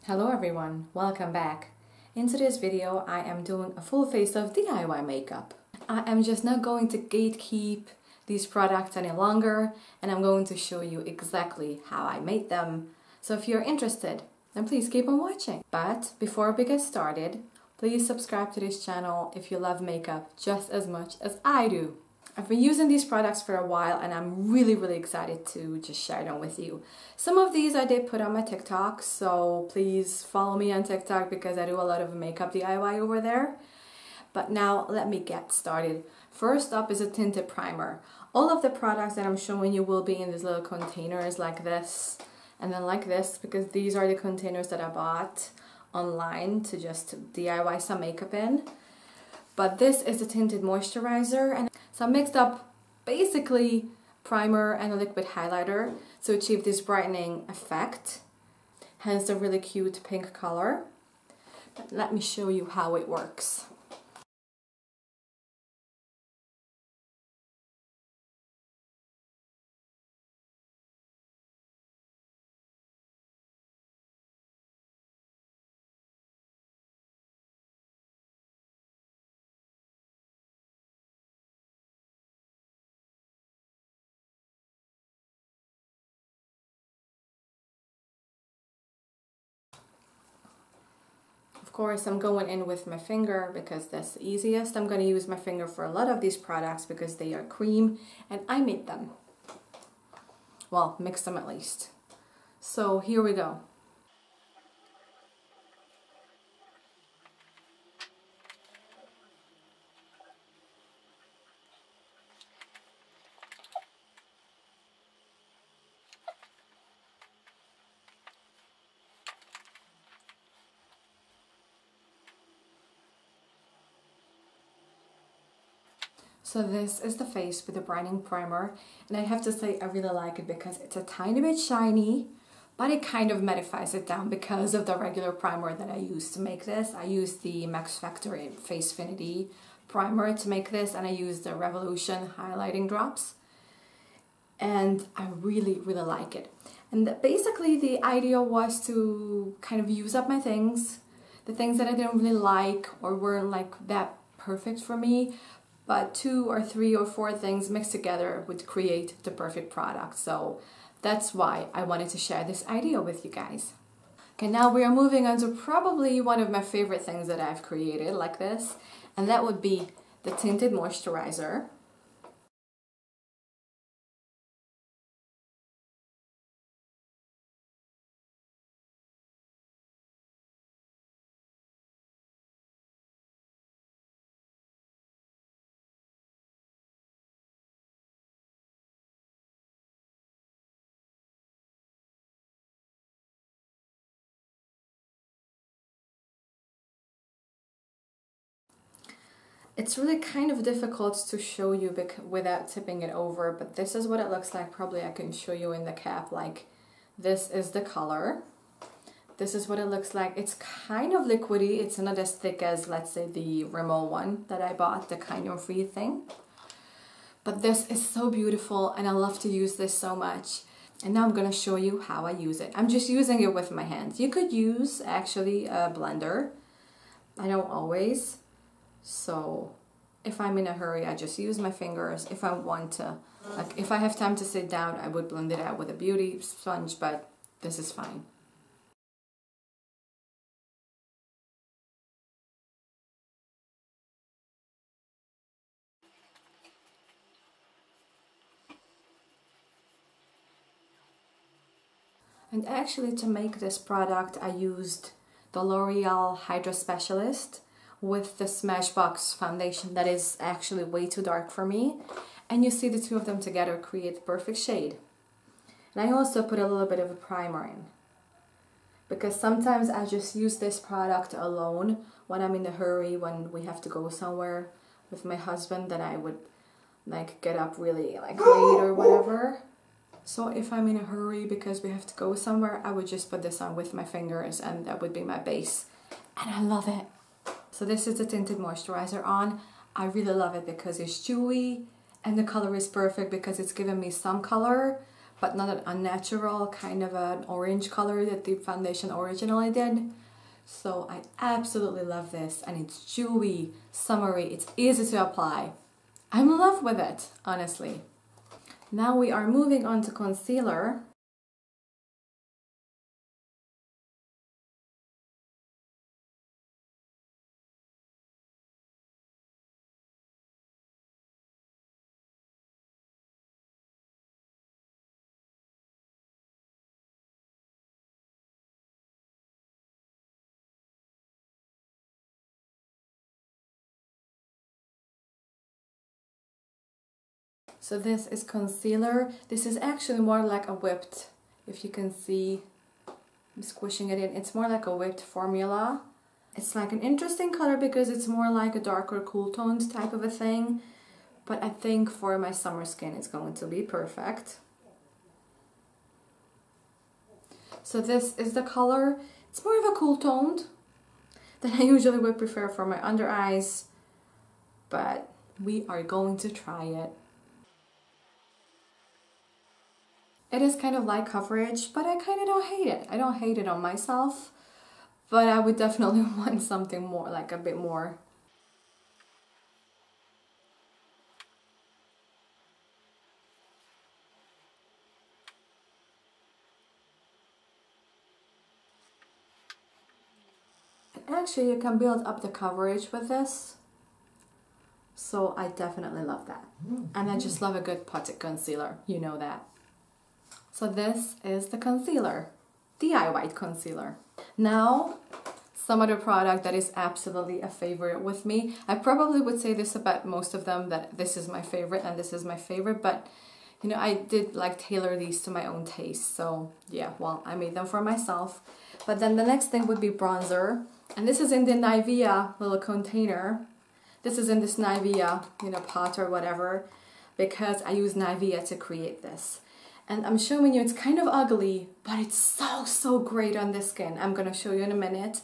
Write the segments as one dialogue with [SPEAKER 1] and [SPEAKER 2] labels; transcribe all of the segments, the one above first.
[SPEAKER 1] Hello everyone, welcome back. In today's video I am doing a full face of DIY makeup. I am just not going to gatekeep these products any longer, and I'm going to show you exactly how I made them. So if you're interested, then please keep on watching. But before we get started, please subscribe to this channel if you love makeup just as much as I do. I've been using these products for a while and I'm really excited to just share them with you. Some of these I did put on my TikTok, so please follow me on TikTok because I do a lot of makeup DIY over there. But now let me get started. First up is a tinted primer. All of the products that I'm showing you will be in these little containers like this and then like this, because these are the containers that I bought online to just DIY some makeup in. But this is the tinted moisturizer, and so I mixed up basically primer and a liquid highlighter to achieve this brightening effect, hence the really cute pink color. But let me show you how it works. Of course, I'm going in with my finger because that's the easiest. I'm going to use my finger for a lot of these products because they are cream and I made them. Well, mix them at least. So here we go. So this is the face with the brightening primer, and I have to say I really like it because it's a tiny bit shiny, but it kind of mattifies it down because of the regular primer that I used to make this. I used the Max Factor Facefinity primer to make this, and I used the Revolution highlighting drops, and I really like it. And basically the idea was to kind of use up my things, the things that I didn't really like or weren't like that perfect for me, but 2 or 3 or 4 things mixed together would create the perfect product. So that's why I wanted to share this idea with you guys. Okay, now we are moving on to probably one of my favorite things that I've created like this, and that would be the tinted moisturizer. It's really kind of difficult to show you without tipping it over, but this is what it looks like. Probably I can show you in the cap. Like, this is the color. This is what it looks like. It's kind of liquidy. It's not as thick as, let's say, the Rimmel one that I bought, the kind of free thing. But this is so beautiful and I love to use this so much. And now I'm going to show you how I use it. I'm just using it with my hands. You could use actually a blender. I don't always. So if I'm in a hurry, I just use my fingers. If I want to, like if I have time to sit down, I would blend it out with a beauty sponge, but this is fine. And actually to make this product, I used the L'Oreal Hydra Specialist with the Smashbox foundation that is actually way too dark for me. And you see the two of them together create the perfect shade. And I also put a little bit of a primer in, because sometimes I just use this product alone when I'm in a hurry, when we have to go somewhere with my husband, then I would like get up really like late or whatever. So if I'm in a hurry because we have to go somewhere, I would just put this on with my fingers and that would be my base. And I love it. So this is the tinted moisturizer on. I really love it because it's dewy and the color is perfect because it's given me some color, but not an unnatural kind of an orange color that the foundation originally did. So I absolutely love this, and it's dewy, summery, it's easy to apply. I'm in love with it, honestly. Now we are moving on to concealer. So this is concealer. This is actually more like a whipped, if you can see, I'm squishing it in. It's more like a whipped formula. It's like an interesting color because it's more like a darker cool toned type of a thing. But I think for my summer skin it's going to be perfect. So this is the color. It's more of a cool toned than I usually would prefer for my under eyes. But we are going to try it. It is kind of light coverage, but I kind of don't hate it. I don't hate it on myself, but I would definitely want something more, like a bit more. And actually, you can build up the coverage with this. So I definitely love that. And I just love a good potted concealer, you know that. So this is the concealer, DIY concealer. Now, some other product that is absolutely a favorite with me. I probably would say this about most of them, that this is my favorite and this is my favorite, but you know, I did like tailor these to my own taste. So yeah, well, I made them for myself. But then the next thing would be bronzer. And this is in the Nivea little container. This is in this Nivea, you know, pot or whatever, because I use Nivea to create this. And I'm showing you, it's kind of ugly, but it's so great on the skin. I'm gonna show you in a minute.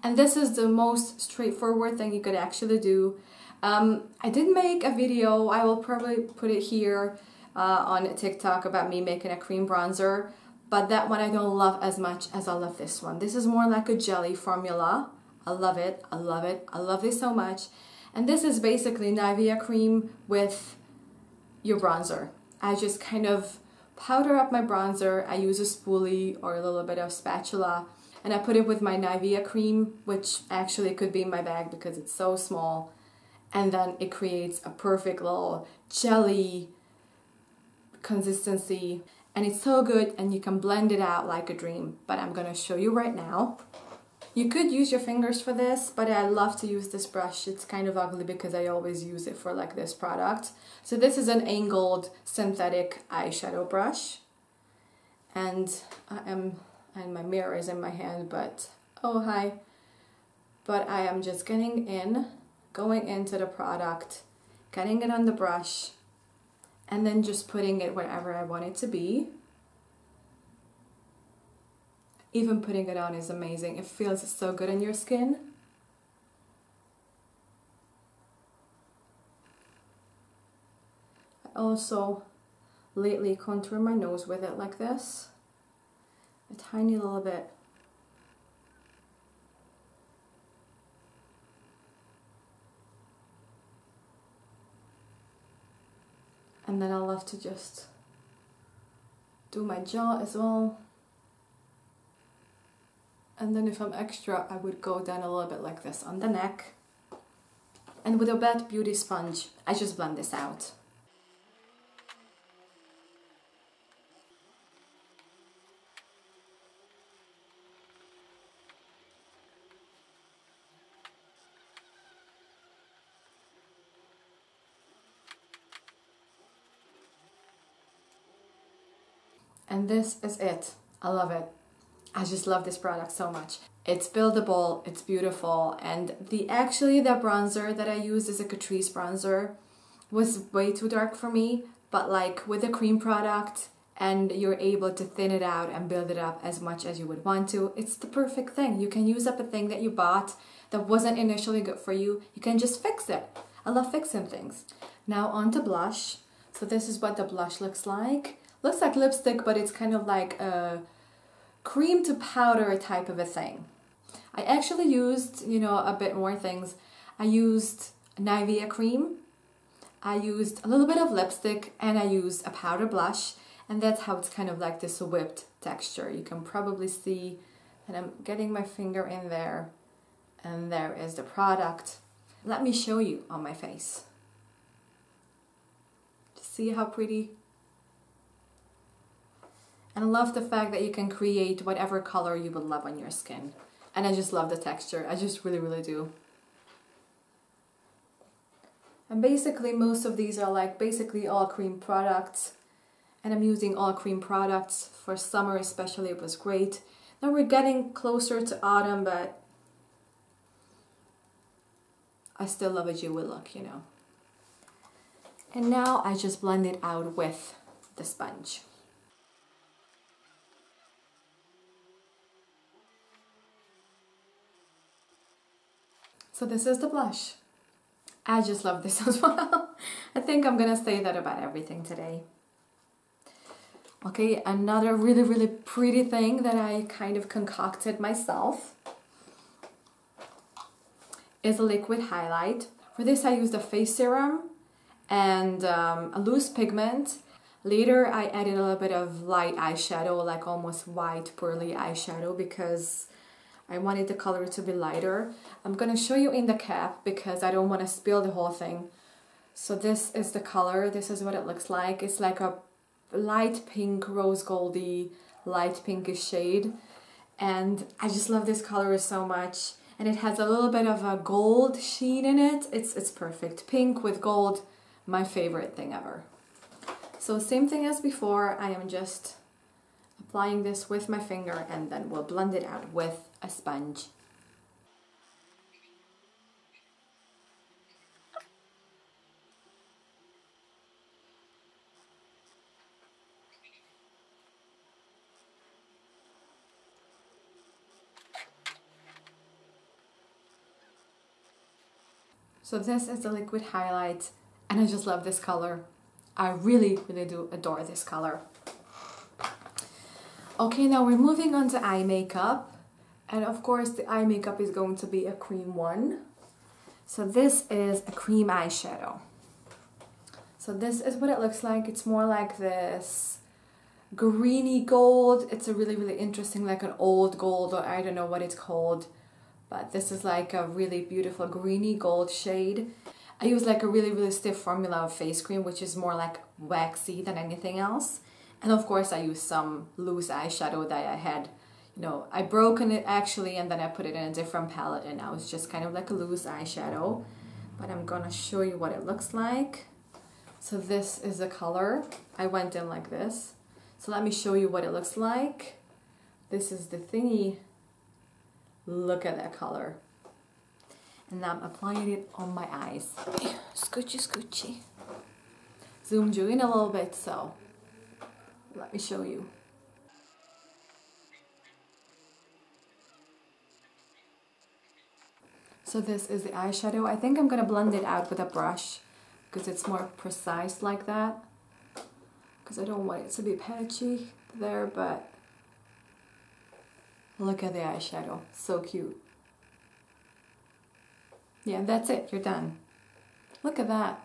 [SPEAKER 1] And this is the most straightforward thing you could actually do. I did make a video, I will probably put it here on TikTok, about me making a cream bronzer, but that one I don't love as much as I love this one. This is more like a jelly formula. I love it, I love it, I love this so much. And this is basically Nivea cream with your bronzer. I just kind of powder up my bronzer. I use a spoolie or a little bit of spatula, and I put it with my Nivea cream, which actually could be in my bag because it's so small, and then it creates a perfect little jelly consistency, and it's so good, and you can blend it out like a dream. But I'm gonna show you right now. You could use your fingers for this, but I love to use this brush. It's kind of ugly because I always use it for like this product. So this is an angled synthetic eyeshadow brush. And and my mirror is in my hand, but, oh hi. But I am just going into the product, getting it on the brush, and then just putting it wherever I want it to be. Even putting it on is amazing. It feels so good on your skin. I also lately contour my nose with it like this. A tiny little bit. And then I love to just do my jaw as well. And then if I'm extra, I would go down a little bit like this on the neck. And with a wet beauty sponge, I just blend this out. And this is it. I love it. I just love this product so much. It's buildable, it's beautiful, and the bronzer that I used is a Catrice bronzer. Was way too dark for me, but like with a cream product and you're able to thin it out and build it up as much as you would want to, it's the perfect thing. You can use up a thing that you bought that wasn't initially good for you. You can just fix it. I love fixing things. Now on to blush. So this is what the blush looks like. looks like lipstick, but it's kind of like a cream to powder type of a thing. I actually used, you know, a bit more things. I used Nivea cream, I used a little bit of lipstick, and I used a powder blush, and that's how it's kind of like this whipped texture. You can probably see that I'm getting my finger in there, and there is the product. Let me show you on my face. See how pretty? And I love the fact that you can create whatever color you would love on your skin. And I just love the texture. I just really, really do. And basically most of these are like basically all cream products. And I'm using all cream products for summer especially. It was great. Now we're getting closer to autumn, but I still love a dewy look, you know. And now I just blend it out with the sponge. So this is the blush. I just love this as well. I think I'm gonna say that about everything today. Okay, another really, really pretty thing that I kind of concocted myself is a liquid highlight. For this I used a face serum and a loose pigment. Later I added a little bit of light eyeshadow, like almost white pearly eyeshadow, because I wanted the color to be lighter. I'm gonna show you in the cap because I don't want to spill the whole thing. So this is the color, this is what it looks like. It's like a light pink, rose goldy, light pinkish shade. And I just love this color so much. And it has a little bit of a gold sheen in it. It's perfect. Pink with gold, my favorite thing ever. So same thing as before, I am just applying this with my finger and then we'll blend it out with a sponge. So this is the liquid highlight and I just love this color. I really, really do adore this color. Okay, now we're moving on to eye makeup. And of course the eye makeup is going to be a cream one. So this is a cream eyeshadow. So this is what it looks like. It's more like this greeny gold. It's a really, really interesting, like an old gold, or I don't know what it's called. But this is like a really beautiful greeny gold shade. I use like a really, really stiff formula of face cream, which is more like waxy than anything else. And of course I use some loose eyeshadow that I had, you know, I broken it actually and then I put it in a different palette and now it's just kind of like a loose eyeshadow. But I'm gonna show you what it looks like. So this is the color. I went in like this. So let me show you what it looks like. This is the thingy. Look at that color. And now I'm applying it on my eyes. Scoochy, scoochy. Zoomed you in a little bit, so let me show you. So this is the eyeshadow. I think I'm gonna blend it out with a brush because it's more precise like that. Because I don't want it to be patchy there, but look at the eyeshadow. So cute. Yeah, that's it. You're done. Look at that.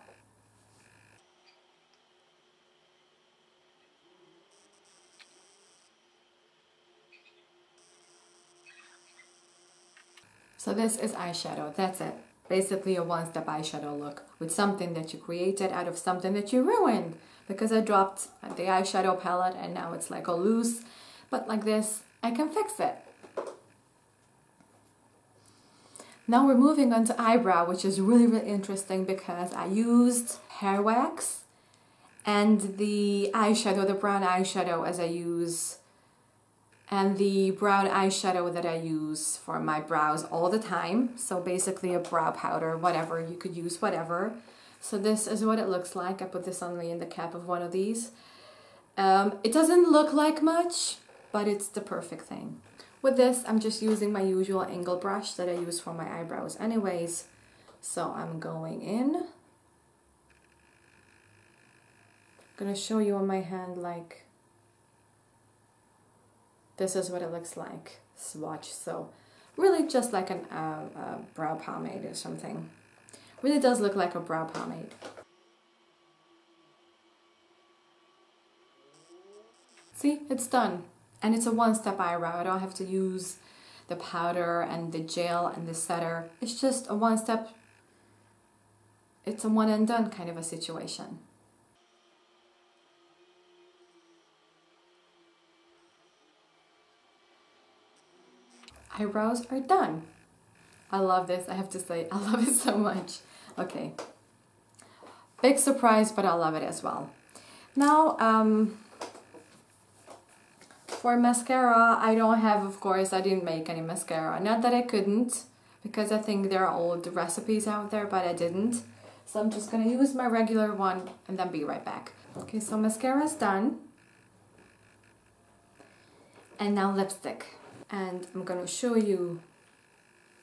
[SPEAKER 1] So this is eyeshadow. That's it. Basically a one-step eyeshadow look with something that you created out of something that you ruined. Because I dropped the eyeshadow palette and now it's like all loose. But like this, I can fix it. Now we're moving on to eyebrow, which is really, really interesting because I used hair wax and the eyeshadow, the brown eyeshadow as I use, and the brown eyeshadow that I use for my brows all the time. So basically a brow powder, whatever, you could use whatever. So this is what it looks like. I put this only in the cap of one of these. It doesn't look like much, but it's the perfect thing. With this, I'm just using my usual angle brush that I use for my eyebrows anyways. So I'm going in gonna show you on my hand, like, this is what it looks like, swatch. So really just like an brow pomade or something. Really does look like a brow pomade. See, it's done. And it's a one-step eyebrow. I don't have to use the powder and the gel and the setter. It's just a one-step, it's a one and done kind of a situation. Eyebrows are done. I love this, I have to say, I love it so much. Okay, big surprise, but I love it as well. Now, for mascara, I don't have, of course, I didn't make any mascara. Not that I couldn't, because I think there are old recipes out there, but I didn't. So I'm just gonna use my regular one and then be right back. Okay, so mascara is done. And now lipstick. And I'm gonna show you.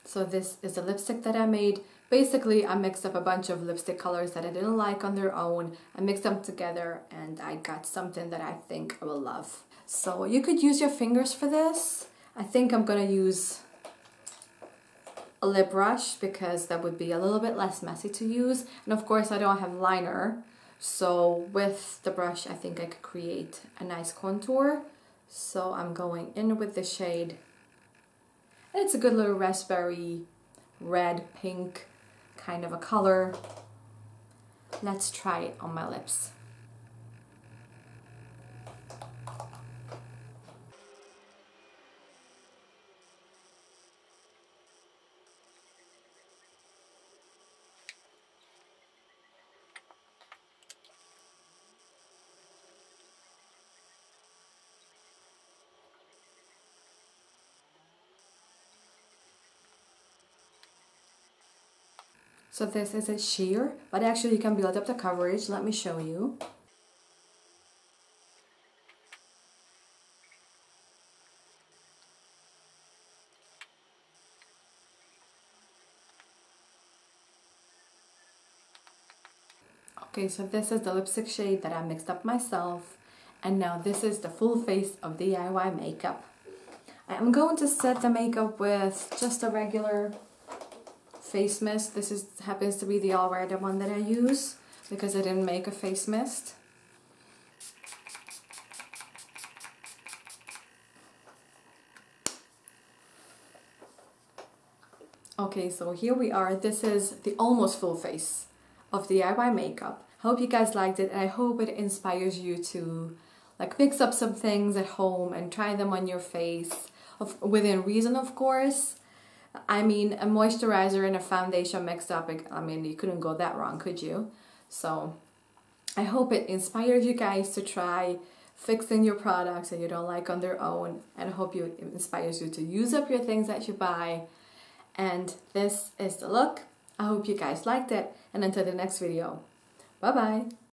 [SPEAKER 1] So this is the lipstick that I made. Basically, I mixed up a bunch of lipstick colors that I didn't like on their own. I mixed them together and I got something that I think I will love. So you could use your fingers for this. I think I'm gonna use a lip brush because that would be a little bit less messy to use. And of course I don't have liner. So with the brush, I think I could create a nice contour. So I'm going in with the shade. And it's a good little raspberry, red, pink kind of a color. Let's try it on my lips. So this is a sheer, but actually you can build up the coverage. Let me show you. Okay, so this is the lipstick shade that I mixed up myself. And now this is the full face of DIY makeup. I'm going to set the makeup with just a regular face mist. This happens to be the Allwear one that I use because I didn't make a face mist. Okay, so here we are. This is the almost full face of DIY makeup. I hope you guys liked it and I hope it inspires you to like mix up some things at home and try them on your face within reason, of course. I mean, a moisturizer and a foundation mixed up, I mean, you couldn't go that wrong, could you? So I hope it inspires you guys to try fixing your products that you don't like on their own, and I hope it inspires you to use up your things that you buy. And this is the look. I hope you guys liked it, and until the next video, bye bye.